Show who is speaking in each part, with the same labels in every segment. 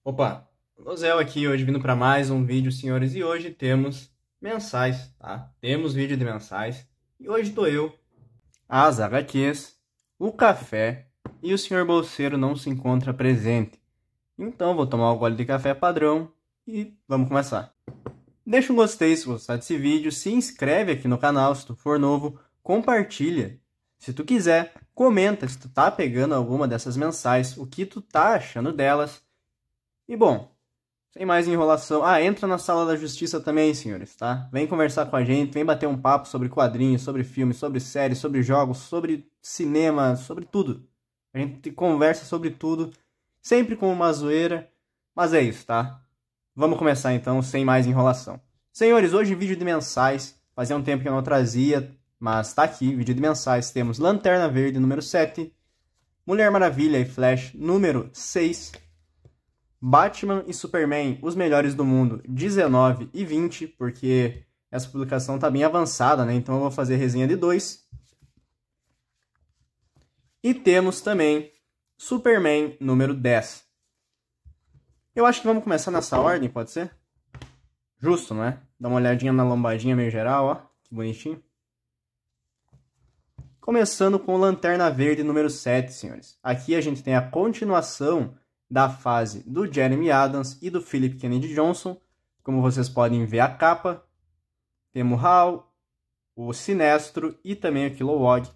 Speaker 1: Opa, Lozel aqui hoje vindo para mais um vídeo, senhores, e hoje temos mensais, tá? Temos vídeo de mensais, e hoje tô eu, as HQs, o café e o senhor bolseiro não se encontra presente. Então vou tomar um gole de café padrão e vamos começar. Deixa um gostei se gostar desse vídeo, se inscreve aqui no canal se tu for novo, compartilha. Se tu quiser, comenta se tu tá pegando alguma dessas mensais, o que tu tá achando delas. E bom, sem mais enrolação... entra na Sala da Justiça também, senhores, tá? Vem conversar com a gente, vem bater um papo sobre quadrinhos, sobre filmes, sobre séries, sobre jogos, sobre cinema, sobre tudo. A gente conversa sobre tudo, sempre com uma zoeira, mas é isso, tá? Vamos começar então, sem mais enrolação. Senhores, hoje vídeo de mensais, fazia um tempo que eu não trazia, mas tá aqui, vídeo de mensais. Temos Lanterna Verde, número 7, Mulher Maravilha e Flash, número 6... Batman e Superman, os melhores do mundo, 19 e 20, porque essa publicação tá bem avançada, né? Então eu vou fazer resenha de 2. E temos também Superman, número 10. Eu acho que vamos começar nessa ordem, pode ser? Justo, não é? Dá uma olhadinha na lombadinha meio geral, ó. Que bonitinho. Começando com Lanterna Verde, número 7, senhores. Aqui a gente tem a continuação da fase do Jeremy Adams e do Philip Kennedy Johnson. Como vocês podem ver a capa, temos o Hal, o Sinestro e também o Kilowog.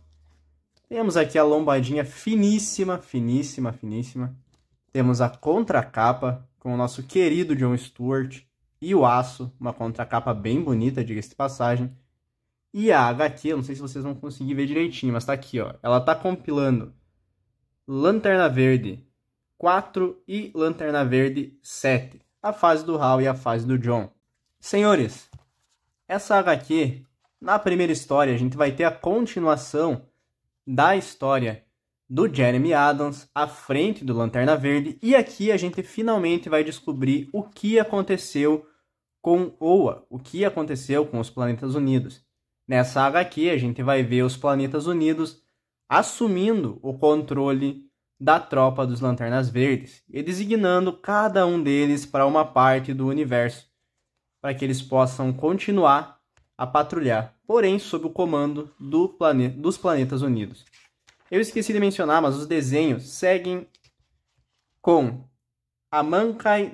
Speaker 1: Temos aqui a lombadinha finíssima, finíssima, finíssima. Temos a contracapa com o nosso querido John Stewart e o Aço, uma contracapa bem bonita, diga-se de passagem. E a HQ, eu não sei se vocês vão conseguir ver direitinho, mas tá aqui, ó. Ela tá compilando Lanterna Verde 4 e Lanterna Verde 7. A fase do Hal e a fase do John. Senhores, essa HQ, na primeira história, a gente vai ter a continuação da história do Jeremy Adams à frente do Lanterna Verde. E aqui a gente finalmente vai descobrir o que aconteceu com Oa, o que aconteceu com os Planetas Unidos. Nessa HQ a gente vai ver os Planetas Unidos assumindo o controle da tropa dos Lanternas Verdes e designando cada um deles para uma parte do universo, para que eles possam continuar a patrulhar, porém sob o comando dos Planetas Unidos. Eu esqueci de mencionar, mas os desenhos seguem com Amancay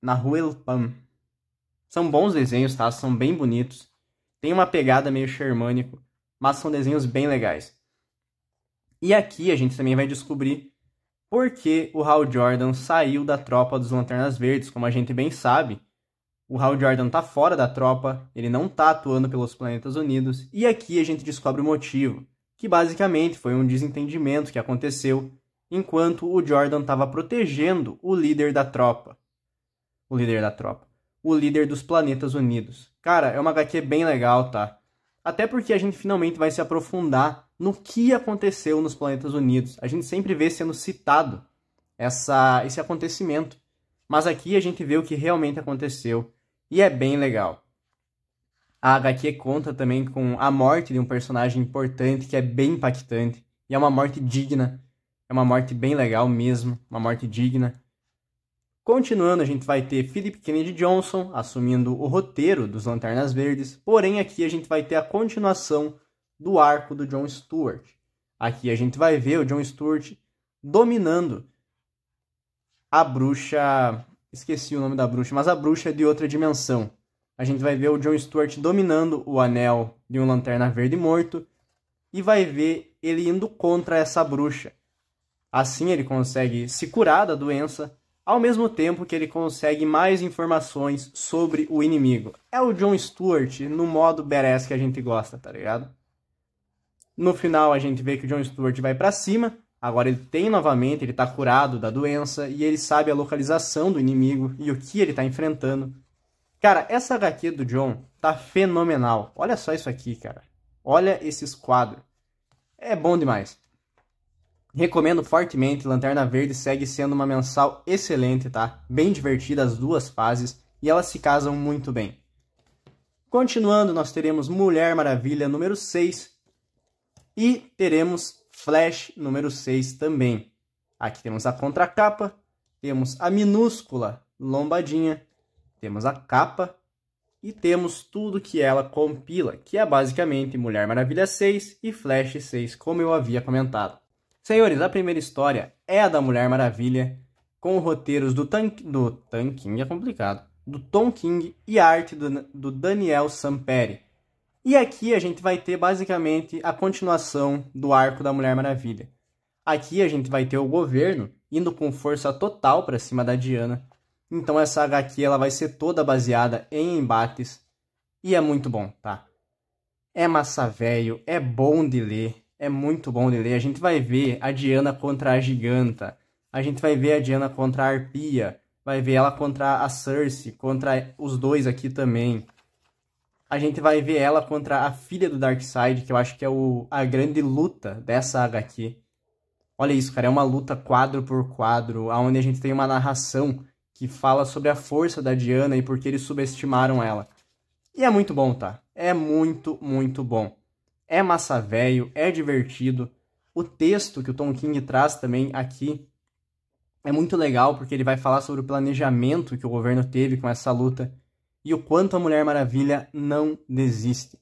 Speaker 1: Nahuelpan. São bons desenhos, tá? São bem bonitos. Tem uma pegada meio xermânico, mas são desenhos bem legais. E aqui a gente também vai descobrir por que o Hal Jordan saiu da tropa dos Lanternas Verdes. Como a gente bem sabe, o Hal Jordan tá fora da tropa, ele não tá atuando pelos Planetas Unidos. E aqui a gente descobre o motivo, que basicamente foi um desentendimento que aconteceu enquanto o Jordan estava protegendo o líder da tropa. O líder dos Planetas Unidos. Cara, é uma HQ bem legal, tá? Até porque a gente finalmente vai se aprofundar no que aconteceu nos Planetas Unidos. A gente sempre vê sendo citado esse acontecimento. Mas aqui a gente vê o que realmente aconteceu. E é bem legal. A HQ conta também com a morte de um personagem importante que é bem impactante. E é uma morte digna. É uma morte bem legal mesmo. Uma morte digna. Continuando, a gente vai ter Philip Kennedy Johnson assumindo o roteiro dos Lanternas Verdes. Porém, aqui a gente vai ter a continuação do arco do John Stewart. Aqui a gente vai ver o John Stewart dominando a bruxa... Esqueci o nome da bruxa, mas a bruxa de outra dimensão. A gente vai ver o John Stewart dominando o anel de um Lanterna Verde morto. E vai ver ele indo contra essa bruxa. Assim ele consegue se curar da doença, ao mesmo tempo que ele consegue mais informações sobre o inimigo. É o John Stewart no modo badass que a gente gosta, tá ligado? No final a gente vê que o John Stewart vai pra cima. Agora ele tem novamente, ele tá curado da doença e ele sabe a localização do inimigo e o que ele tá enfrentando. Cara, essa HQ do John tá fenomenal. Olha só isso aqui, cara. Olha esses quadros. É bom demais. Recomendo fortemente. Lanterna Verde segue sendo uma mensal excelente, tá? Bem divertida as duas fases e elas se casam muito bem. Continuando, nós teremos Mulher Maravilha número 6 e teremos Flash número 6 também. Aqui temos a contracapa temos a minúscula lombadinha, temos a capa e temos tudo que ela compila, que é basicamente Mulher Maravilha 6 e Flash 6, como eu havia comentado. Senhores, a primeira história é a da Mulher Maravilha, com roteiros do Tom King e arte do Daniel Samperi. E aqui a gente vai ter basicamente a continuação do arco da Mulher Maravilha. Aqui a gente vai ter o governo indo com força total para cima da Diana. Então essa HQ ela vai ser toda baseada em embates. E é muito bom, tá? É massa velho, é bom de ler, é muito bom de ler. A gente vai ver a Diana contra a Giganta. A gente vai ver a Diana contra a Arpia. Vai ver ela contra a Cersei, contra os dois aqui também. A gente vai ver ela contra a filha do Darkseid, que eu acho que é a grande luta dessa HQ. Olha isso, cara, é uma luta quadro por quadro, onde a gente tem uma narração que fala sobre a força da Diana e por que eles subestimaram ela. E é muito bom, tá? É muito, muito bom. É massa velho, é divertido. O texto que o Tom King traz também aqui é muito legal, porque ele vai falar sobre o planejamento que o governo teve com essa luta e o quanto a Mulher Maravilha não desiste.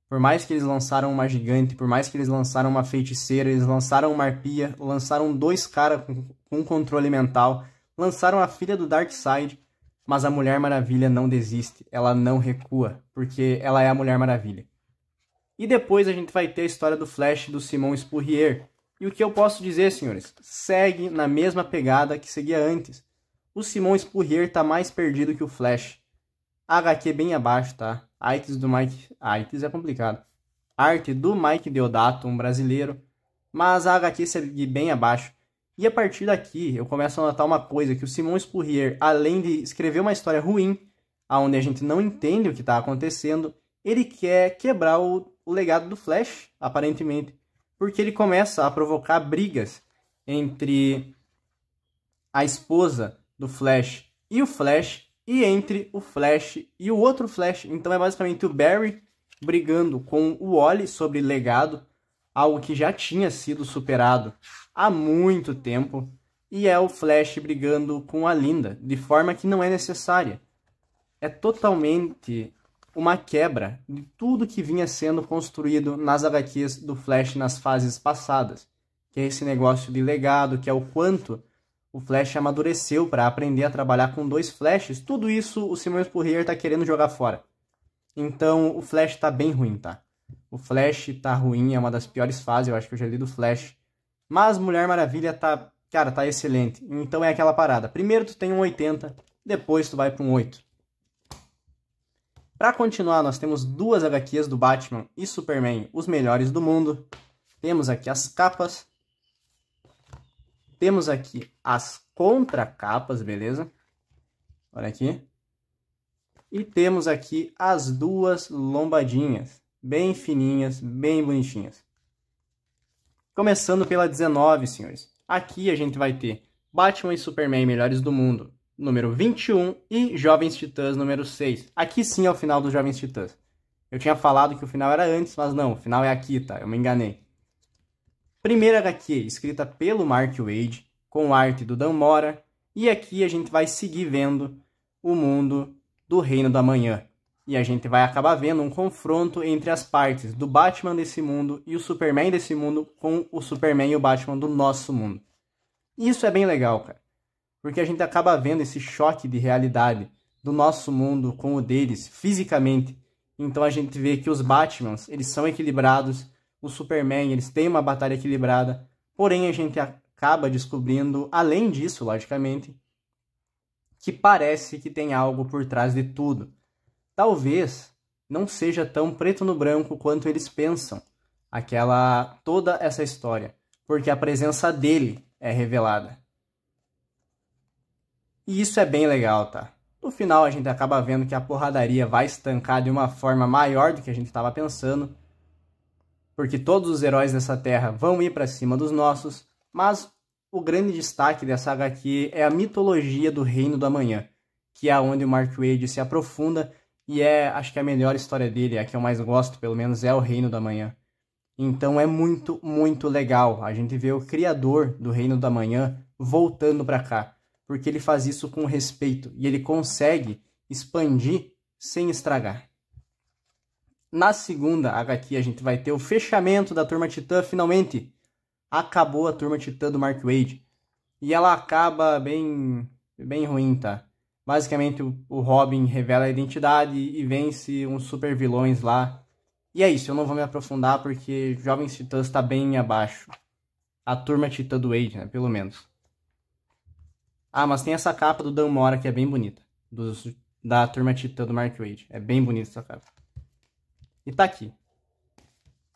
Speaker 1: Por mais que eles lançaram uma gigante, por mais que eles lançaram uma feiticeira, eles lançaram uma arpia, lançaram dois caras com controle mental, lançaram a filha do Darkseid, mas a Mulher Maravilha não desiste, ela não recua, porque ela é a Mulher Maravilha. E depois a gente vai ter a história do Flash do Simon Spurrier. E o que eu posso dizer, senhores? Segue na mesma pegada que seguia antes. O Simon Spurrier tá mais perdido que o Flash. A HQ bem abaixo, tá? Artes do Mike... Artes é complicado. Arte do Mike Deodato, um brasileiro. Mas a HQ segue bem abaixo. E a partir daqui, eu começo a notar uma coisa, que o Simon Spurrier, além de escrever uma história ruim, onde a gente não entende o que está acontecendo, ele quer quebrar o legado do Flash, aparentemente. Porque ele começa a provocar brigas entre a esposa do Flash, e entre o Flash e o outro Flash. Então é basicamente o Barry brigando com o Wally sobre legado, algo que já tinha sido superado há muito tempo, e é o Flash brigando com a Linda, de forma que não é necessária. É totalmente uma quebra de tudo que vinha sendo construído nas HQs do Flash nas fases passadas, que é esse negócio de legado, que é o quanto o Flash amadureceu para aprender a trabalhar com dois Flashes. Tudo isso o Simon Spurrier tá querendo jogar fora. Então o Flash tá bem ruim, tá? O Flash tá ruim, é uma das piores fases, eu acho que eu já li do Flash. Mas Mulher Maravilha tá, cara, tá excelente. Então é aquela parada. Primeiro tu tem um 80, depois tu vai para um 8. Para continuar, nós temos duas HQs do Batman e Superman, os melhores do mundo. Temos aqui as capas. Temos aqui as contracapas, beleza? Olha aqui. E temos aqui as duas lombadinhas, bem fininhas, bem bonitinhas. Começando pela 19, senhores. Aqui a gente vai ter Batman e Superman Melhores do Mundo, número 21, e Jovens Titãs, número 6. Aqui sim é o final dos Jovens Titãs. Eu tinha falado que o final era antes, mas não, o final é aqui, tá? Eu me enganei. Primeira HQ, escrita pelo Mark Waid, com arte do Dan Mora, e aqui a gente vai seguir vendo o mundo do Reino da Manhã. E a gente vai acabar vendo um confronto entre as partes do Batman desse mundo e o Superman desse mundo com o Superman e o Batman do nosso mundo. E isso é bem legal, cara. Porque a gente acaba vendo esse choque de realidade do nosso mundo com o deles, fisicamente. Então a gente vê que os Batmans, eles são equilibrados, o Superman, eles têm uma batalha equilibrada. Porém, a gente acaba descobrindo, além disso, logicamente, que parece que tem algo por trás de tudo. Talvez não seja tão preto no branco quanto eles pensam, toda essa história, porque a presença dele é revelada. E isso é bem legal, tá? No final a gente acaba vendo que a porradaria vai estancar de uma forma maior do que a gente estava pensando, porque todos os heróis dessa terra vão ir para cima dos nossos, mas o grande destaque dessa HQ é a mitologia do Reino do Amanhã, que é onde o Mark Waid se aprofunda. E acho que a melhor história dele, a que eu mais gosto, pelo menos, é o Reino da Manhã. Então é muito, muito legal a gente ver o criador do Reino da Manhã voltando pra cá. porque ele faz isso com respeito e ele consegue expandir sem estragar. Na segunda HQ a gente vai ter o fechamento da Turma Titã, finalmente. Acabou a Turma Titã do Mark Waid. E ela acaba bem ruim, tá? Basicamente o Robin revela a identidade e vence uns super vilões lá. E é isso, eu não vou me aprofundar porque Jovens Titãs tá bem abaixo. A Turma Titã do Waid, né? Pelo menos. Ah, mas tem essa capa do Dan Mora que é bem bonita. Da Turma Titã do Mark Waid. É bem bonita essa capa. E tá aqui.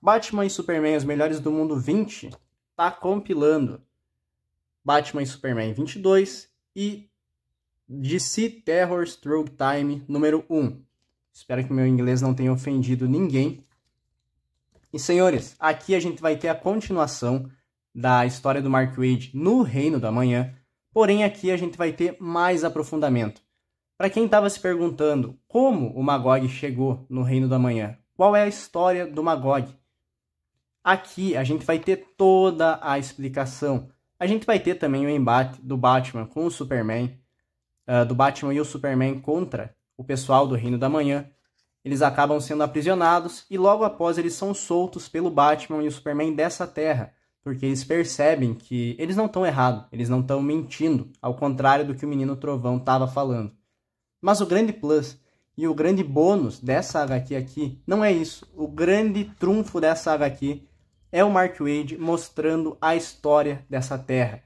Speaker 1: Batman e Superman, os melhores do mundo 20, tá compilando Batman e Superman 22 e DC Terror's Through Time número 1. Espero que meu inglês não tenha ofendido ninguém. E senhores, aqui a gente vai ter a continuação da história do Mark Waid no Reino da Manhã, porém aqui a gente vai ter mais aprofundamento. Para quem estava se perguntando como o Magog chegou no Reino da Manhã, qual é a história do Magog? Aqui a gente vai ter toda a explicação. A gente vai ter também o embate do Batman com o Superman, do Batman e o Superman contra o pessoal do Reino da Manhã. Eles acabam sendo aprisionados e logo após eles são soltos pelo Batman e o Superman dessa terra, porque eles percebem que eles não estão errados, eles não estão mentindo, ao contrário do que o Menino Trovão estava falando. Mas o grande plus e o grande bônus dessa HQ aqui não é isso. O grande trunfo dessa HQ é o Mark Waid mostrando a história dessa terra.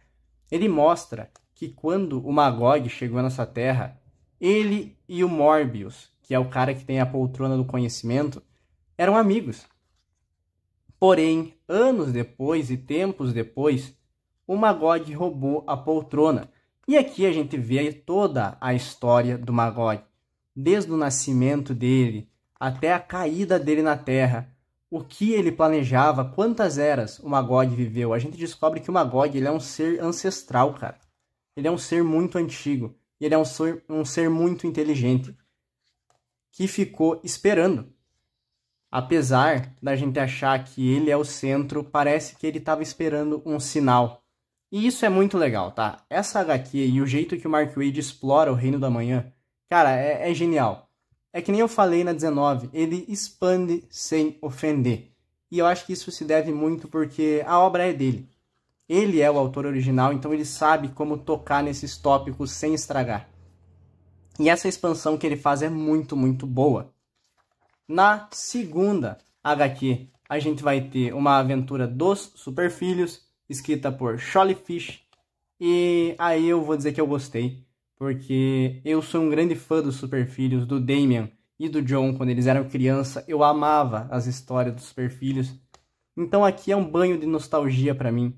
Speaker 1: Ele mostra que quando o Magog chegou nessa terra, ele e o Morbius, que é o cara que tem a poltrona do conhecimento, eram amigos. Porém, anos depois e tempos depois, o Magog roubou a poltrona. E aqui a gente vê toda a história do Magog, desde o nascimento dele até a caída dele na Terra, o que ele planejava, quantas eras o Magog viveu. A gente descobre que o Magog ele é um ser ancestral, cara. Ele é um ser muito antigo. E ele é um ser muito inteligente. Que ficou esperando. Apesar da gente achar que ele é o centro, parece que ele estava esperando um sinal. E isso é muito legal, tá? Essa HQ e o jeito que o Mark Waid explora o Reino da Manhã, cara, é genial. É que nem eu falei na 19, ele expande sem ofender. E eu acho que isso se deve muito porque a obra é dele. Ele é o autor original, então ele sabe como tocar nesses tópicos sem estragar. E essa expansão que ele faz é muito, muito boa. Na segunda HQ, a gente vai ter uma aventura dos Superfilhos, escrita por Charlie Fish. E aí eu vou dizer que eu gostei, porque eu sou um grande fã dos Superfilhos, do Damian e do John. Quando eles eram criança, eu amava as histórias dos Superfilhos. Então aqui é um banho de nostalgia pra mim.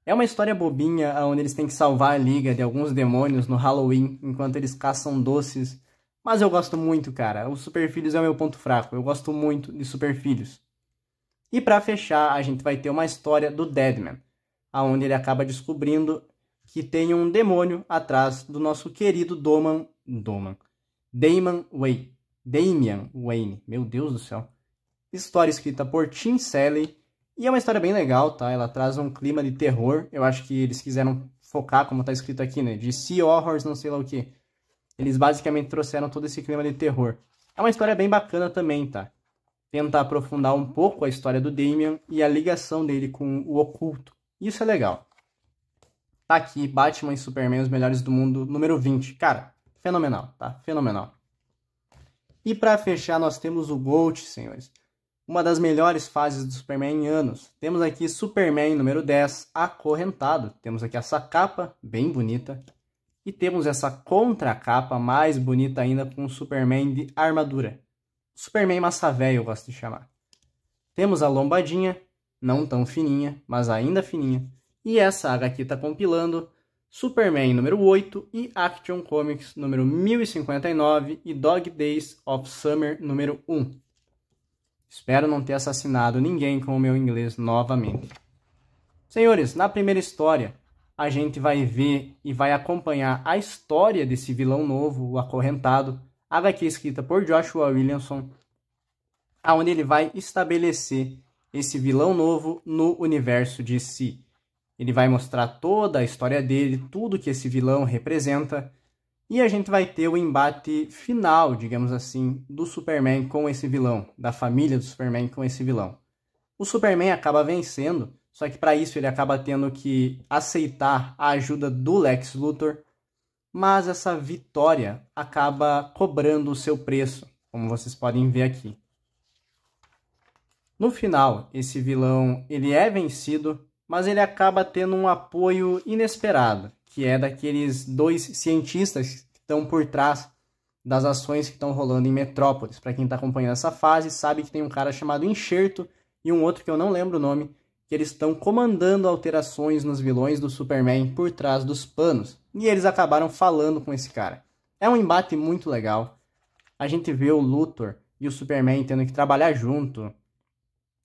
Speaker 1: É uma história bobinha, onde eles têm que salvar a liga de alguns demônios no Halloween, enquanto eles caçam doces. Mas eu gosto muito, cara. Os Superfilhos é o meu ponto fraco. Eu gosto muito de Superfilhos. E pra fechar, a gente vai ter uma história do Deadman, onde ele acaba descobrindo que tem um demônio atrás do nosso querido Damian Wayne. Meu Deus do céu. História escrita por Tim Sally. E é uma história bem legal, tá? Ela traz um clima de terror. Eu acho que eles quiseram focar, como tá escrito aqui, né? De Sea Horrors, não sei lá o que. Eles basicamente trouxeram todo esse clima de terror. É uma história bem bacana também, tá? Tenta aprofundar um pouco a história do Damian e a ligação dele com o oculto. Isso é legal. Tá aqui, Batman e Superman, os melhores do mundo, número 20. Cara, fenomenal, tá? Fenomenal. E pra fechar, nós temos o GOAT, senhores. Uma das melhores fases do Superman em anos. Temos aqui Superman número 10, acorrentado. Temos aqui essa capa, bem bonita. E temos essa contracapa, mais bonita ainda, com o Superman de armadura. Superman massa velho, eu gosto de chamar. Temos a lombadinha, não tão fininha, mas ainda fininha. E essa HQ está compilando Superman número 8 e Action Comics número 1059 e Dog Days of Summer número 1. Espero não ter assassinado ninguém com o meu inglês novamente. Senhores, na primeira história, a gente vai ver e vai acompanhar a história desse vilão novo, o Acorrentado, HQ escrita por Joshua Williamson, onde ele vai estabelecer esse vilão novo no universo de DC. Ele vai mostrar toda a história dele, tudo que esse vilão representa. E a gente vai ter o embate final, digamos assim, do Superman com esse vilão, da família do Superman com esse vilão. O Superman acaba vencendo, só que para isso ele acaba tendo que aceitar a ajuda do Lex Luthor, mas essa vitória acaba cobrando o seu preço, como vocês podem ver aqui. No final, esse vilão ele é vencido, mas ele acaba tendo um apoio inesperado, que é daqueles 2 cientistas que estão por trás das ações que estão rolando em Metrópolis. Para quem está acompanhando essa fase, sabe que tem um cara chamado Enxerto e um outro que eu não lembro o nome, que eles estão comandando alterações nos vilões do Superman por trás dos panos. E eles acabaram falando com esse cara. É um embate muito legal. A gente vê o Luthor e o Superman tendo que trabalhar junto.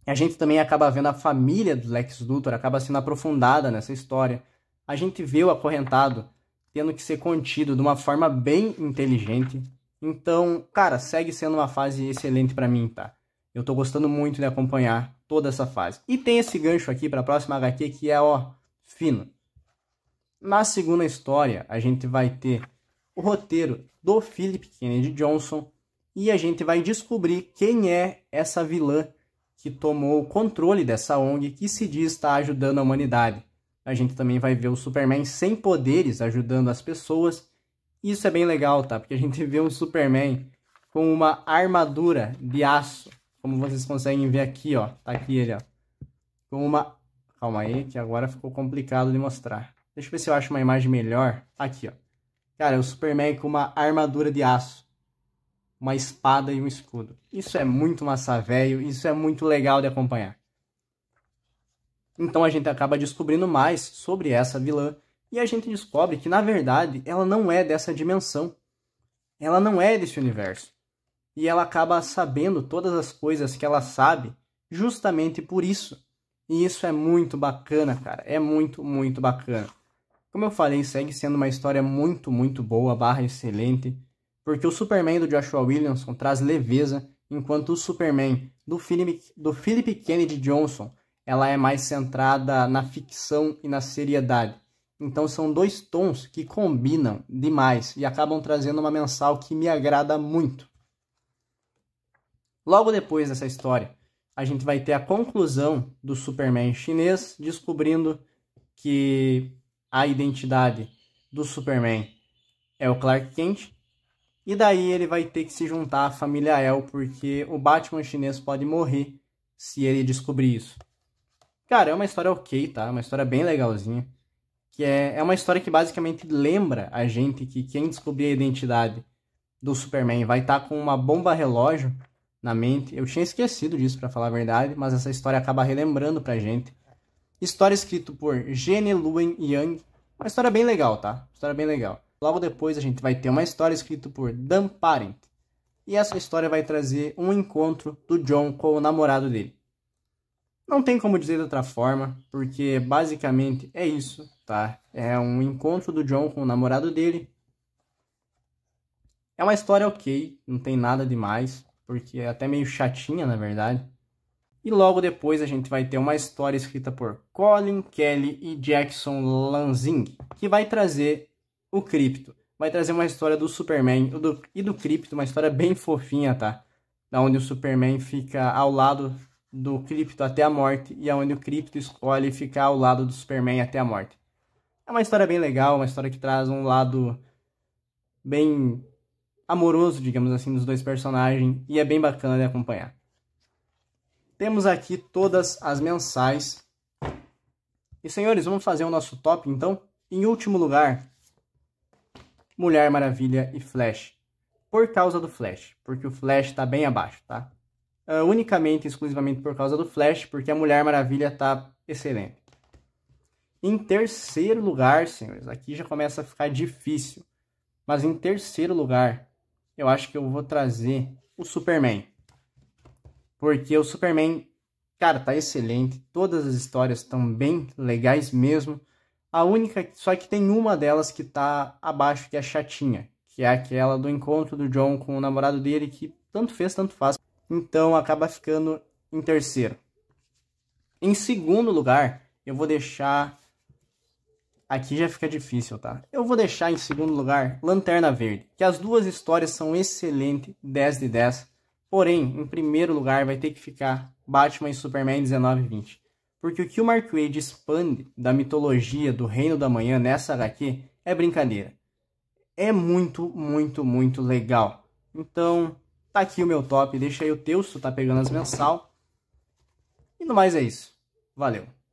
Speaker 1: A gente também acaba vendo a família do Lex Luthor, acaba sendo aprofundada nessa história. A gente vê o Acorrentado tendo que ser contido de uma forma bem inteligente. Então, cara, segue sendo uma fase excelente pra mim, tá? Eu tô gostando muito de acompanhar toda essa fase. E tem esse gancho aqui pra próxima HQ que é, ó, fino. Na segunda história, a gente vai ter o roteiro do Philip Kennedy Johnson e a gente vai descobrir quem é essa vilã que tomou o controle dessa ONG que se diz estar ajudando a humanidade. A gente também vai ver o Superman sem poderes ajudando as pessoas. Isso é bem legal, tá? Porque a gente vê um Superman com uma armadura de aço. Como vocês conseguem ver aqui, ó. Tá aqui ele, ó. Com uma... Calma aí, que agora ficou complicado de mostrar. Deixa eu ver se eu acho uma imagem melhor. Aqui, ó. Cara, é o Superman com uma armadura de aço. Uma espada e um escudo. Isso é muito massa velho, isso é muito legal de acompanhar. Então a gente acaba descobrindo mais sobre essa vilã e a gente descobre que, na verdade, ela não é dessa dimensão. Ela não é desse universo. E ela acaba sabendo todas as coisas que ela sabe justamente por isso. E isso é muito bacana, cara. É muito, muito bacana. Como eu falei, segue sendo uma história muito, muito boa, excelente. Porque o Superman do Joshua Williamson traz leveza, enquanto o Superman do Philip Kennedy Johnson, ela é mais centrada na ficção e na seriedade. Então são 2 tons que combinam demais e acabam trazendo uma mensal que me agrada muito. Logo depois dessa história, a gente vai ter a conclusão do Superman chinês, descobrindo que a identidade do Superman é o Clark Kent. E daí ele vai ter que se juntar à família El, porque o Batman chinês pode morrer se ele descobrir isso. Cara, é uma história ok, tá? Uma história bem legalzinha. Que é uma história que basicamente lembra a gente que quem descobrir a identidade do Superman vai estar com uma bomba relógio na mente. Eu tinha esquecido disso, pra falar a verdade, mas essa história acaba relembrando pra gente. História escrita por Gene Luen Yang. Uma história bem legal, tá? História bem legal. Logo depois a gente vai ter uma história escrita por Dan Parent. E essa história vai trazer um encontro do John com o namorado dele. Não tem como dizer de outra forma, porque basicamente é isso, tá? É um encontro do John com o namorado dele. É uma história ok, não tem nada demais, porque é até meio chatinha, na verdade. E logo depois a gente vai ter uma história escrita por Colin Kelly e Jackson Lanzing, que vai trazer o Krypto. Vai trazer uma história do Superman e do Krypto, uma história bem fofinha, tá? Da onde o Superman fica ao lado do Krypto até a morte e onde o Krypto escolhe ficar ao lado do Superman até a morte. É uma história bem legal, uma história que traz um lado bem amoroso, digamos assim, dos 2 personagens e é bem bacana de acompanhar. Temos aqui todas as mensais. E, senhores, vamos fazer o nosso top, então? Em último lugar, Mulher Maravilha e Flash. Por causa do Flash, porque o Flash tá bem abaixo, tá? Unicamente e exclusivamente por causa do Flash, porque a Mulher Maravilha tá excelente. Em terceiro lugar, senhores, aqui já começa a ficar difícil. Mas em terceiro lugar, eu acho que eu vou trazer o Superman. Porque o Superman, cara, tá excelente. Todas as histórias estão bem legais mesmo. A única, só que tem uma delas que tá abaixo, que é chatinha. Que é aquela do encontro do John com o namorado dele, que tanto fez, tanto faz. Então acaba ficando em terceiro. Em segundo lugar, eu vou deixar aqui já fica difícil, tá? Eu vou deixar em segundo lugar Lanterna Verde, que as duas histórias são excelentes, 10 de 10. Porém, em primeiro lugar vai ter que ficar Batman e Superman 1920. Porque o que o Mark Waid expande da mitologia do Reino da Manhã nessa HQ é brincadeira. É muito, muito, muito legal. Então, tá aqui o meu top. Deixa aí o teu se tu tá pegando as mensal. E no mais é isso. Valeu!